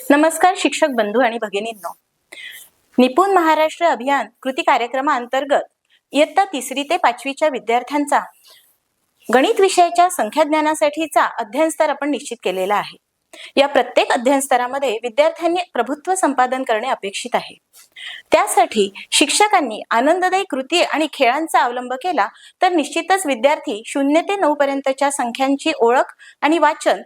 नमस्कार शिक्षक बंधू आणि भगिनींनो, निपुण महाराष्ट्र अभियान कृती कार्यक्रमाअंतर्गत इयत्ता 3री ते 5वीच्या विद्यार्थ्यांचा गणित विषयाच्या संख्याज्ञानासाठीचा अध्ययन स्तर आपण निश्चित केलेला आहे। या प्रत्येक अध्ययन स्तरामध्ये विद्यार्थ्यांनी प्रभुत्व संपादन करणे अपेक्षित आहे। त्यासाठी शिक्षकांनी आनंददायी कृती आणि खेळांचा अवलंब केला तर निश्चितच विद्यार्थी 0 ते 9 पर्यंतच्या संख्यांची ओळख आणि वाचन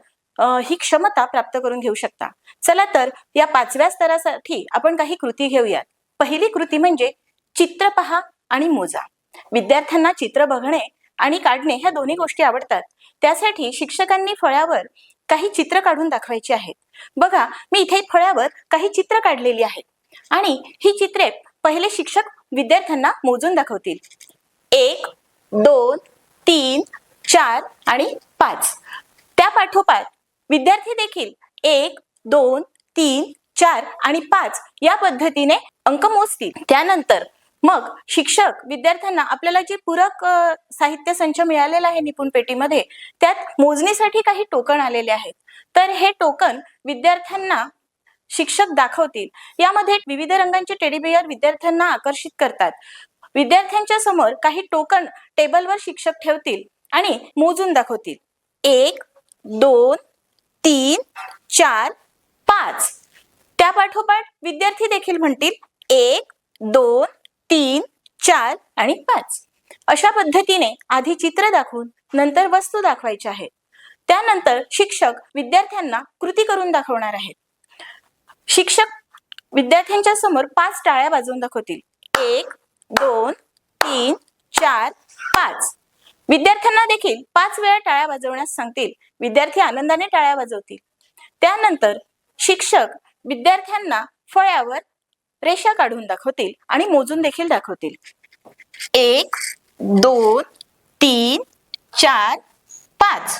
ही क्षमता प्राप्त करून घेऊ शकता। चला तर या 5व्या स्तरासाठी आपण काही कृती घेऊयात। पहिली कृती म्हणजे चित्र पहा आणि मोजा। विद्यार्थ्यांना चित्र बघणे आणि काढणे ह्या दोन्ही गोष्टी आवडतात। त्यासाठी शिक्षकांनी फळ्यावर काही चित्र काढून दाखवायची आहेत। बघा, मी इथे फळ्यावर काही चित्र काढलेली आहेत आणि ही चित्रे पहिले शिक्षक विद्यार्थ्यांना मोजून दाखवतील। 1 2 3 4 आणि 5। त्या पाठोपाठ विद्यार्थी देखील 1 2 3 4 आणि 5 या पद्धतीने अंक मोजतील। त्यानंतर मग शिक्षक विद्यार्थ्यांना आपल्याला जे पूरक साहित्य संच मिळालेला आहे निपुण पेटीमध्ये, त्यात मोजणीसाठी काही टोकन आलेले आहेत। तर हे टोकन विद्यार्थ्यांना शिक्षक दाखवतील। यामध्ये विविध रंगांचे टेडी बियर विद्यार्थ्यांना आकर्षित करतात। विद्यार्थ्यांच्या समोर काही टोकन टेबलवर शिक्षक ठेवतील आणि मोजून दाखवतील। 1 2 3 4 5। त्या पाठोपाठ विद्यार्थी देखील म्हणतील 1 2 3 4 आणि 5। अशा पद्धतीने आधी चित्र दाखवून नंतर वस्तू दाखवायची आहे। त्यानंतर शिक्षक विद्यार्थ्यांना कृती करून दाखवणार आहेत। शिक्षक विद्यार्थ्यांच्या समोर 5 टाळ्या वाजवून दाखवतील। 1 2 3 4 5। विद्यार्थ्यांना देखील 5 वेळा टाळ्या वाजवण्यास सांगतील। विद्यार्थी आनंदाने टाळ्या वाजवतील। त्यानंतर शिक्षक विद्यार्थ्यांना फळ्यावर रेषा काढून दाखवतील आणि मोजून देखील दाखवतील। 1 2 3 4 5।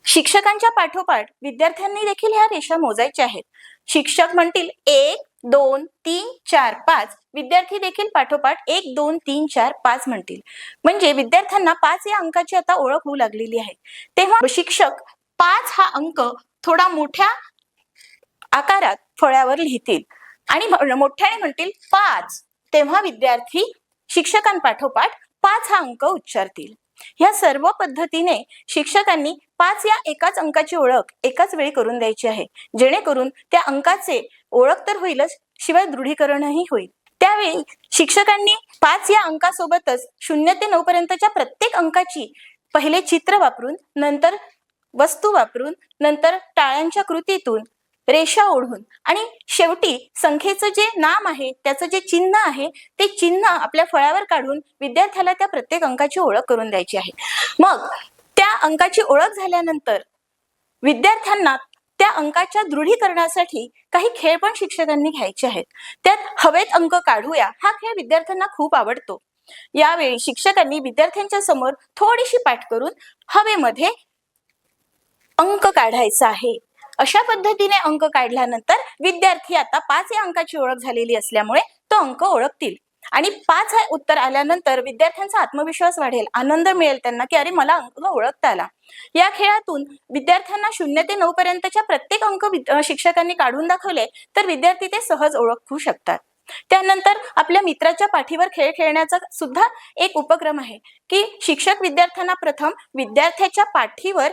शिक्षकांच्या पाठोपाठ विद्यार्थ्यांनी देखील ह्या रेषा मोजायच्या आहेत। शिक्षक म्हणतील 1 2 3 4 5। विद्यार्थी देखील पाठोपाठ 1 2 3 4 5 म्हणतील। म्हणजे विद्यार्थ्यांना 5 या अंकाची आता ओळख होऊ लागलेली आहे। तेव्हा शिक्षक 5 हा अंक थोडा मोठ्या आकारात फळ्यावर लिहितील आणि मोठ्याने म्हणतील 5। तेव्हा विद्यार्थी शिक्षकांपाठोपाठ 5 हा अंक उच्चारतील। या सर्व पद्धतीने शिक्षकांनी 5 या एकाच अंकाची ओळख एकाच वेळी करून द्यायची आहे, जेणेकरून त्या अंकाचे ओळख तर होईलच, शिवाय दृढीकरणही होईल। त्यावेळी शिक्षकांनी 5 या अंकासोबतच 0 ते 9 पर्यंतच्या प्रत्येक अंकाची पहिले चित्र वापरून, नंतर वस्तू वापरून, नंतर टाळ्यांच्या कृतीतून, रेषा ओढून आणि शेवटी संख्येचं जे नाम आहे, त्याचं जे चिन्ह आहे, ते चिन्ह आपल्या फळ्यावर काढून विद्यार्थ्याला त्या प्रत्येक अंकाची ओळख करून द्यायची आहे। मग त्या अंकाची ओळख झाल्यानंतर विद्यार्थ्यांना त्या अंकाच्या दृढीकरणासाठी काही खेळ पण शिक्षकांनी घ्यायचे आहेत। त्यात हवेत अंक काढूया हा खेळ विद्यार्थ्यांना खूप आवडतो। यावेळी शिक्षकांनी विद्यार्थ्यांच्या समोर थोडीशी पाठ करून हवेमध्ये अंक काढायचा आहे। अशा पद्धतीने अंक काढल्यानंतर विद्यार्थी आता 5 या अंकाची ओळख झालेली असल्यामुळे तो अंक ओळखतील आणि 5 हे उत्तर आल्यानंतर विद्यार्थ्यांचा आत्मविश्वास वाढेल, आनंद मिळेल त्यांना की अरे मला अंक ओळखता आला। या खेळातून विद्यार्थ्यांना 0 ते 9 पर्यंतच्या प्रत्येक अंक शिक्षकांनी काढून दाखवले तर विद्यार्थी ते सहज ओळखू शकतात। त्यानंतर आपल्या मित्राच्या पाठीवर खेळ खेळण्याचा सुद्धा एक उपक्रम आहे की शिक्षक विद्यार्थ्यांना प्रथम विद्यार्थ्याच्या पाठीवर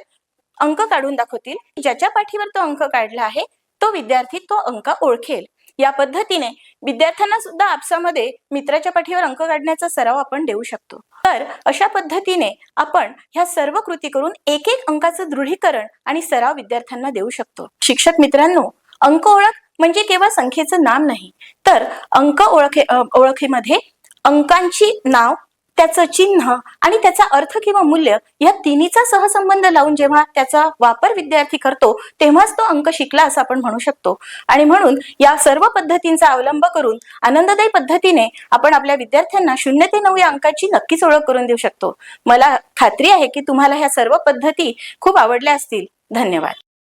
अंक काढून दाखवतील। ज्याच्या पाठीवर तो अंक काढला आहे तो विद्यार्थी तो अंक ओळखेल। या पद्धतीने विद्यार्थ्यांना सुद्धा आपसामध्ये मित्राच्या पाठीवर अंक काढण्याचा सराव आपण देऊ शकतो। तर अशा पद्धतीने आपण ह्या सर्व कृती करून एक एक अंकाचं दृढीकरण आणि सराव विद्यार्थ्यांना देऊ शकतो। शिक्षक मित्रांनो, अंक ओळख म्हणजे केवळ संख्येचं नाम नाही, तर अंक ओळखीमध्ये अंकांची नाव, त्याचं चिन्ह आणि त्याचा अर्थ किंवा मूल्य या तिन्हीचा सहसंबंध लावून जेव्हा त्याचा वापर विद्यार्थी करतो तेव्हाच तो अंक शिकला असं आपण म्हणू शकतो। आणि म्हणून या सर्व पद्धतींचा अवलंब करून आनंददायी पद्धतीने आपण आपल्या विद्यार्थ्यांना 0 ते 9 या अंकाची नक्कीच ओळख करून देऊ शकतो। मला खात्री आहे की तुम्हाला ह्या सर्व पद्धती खूप आवडल्या असतील। धन्यवाद।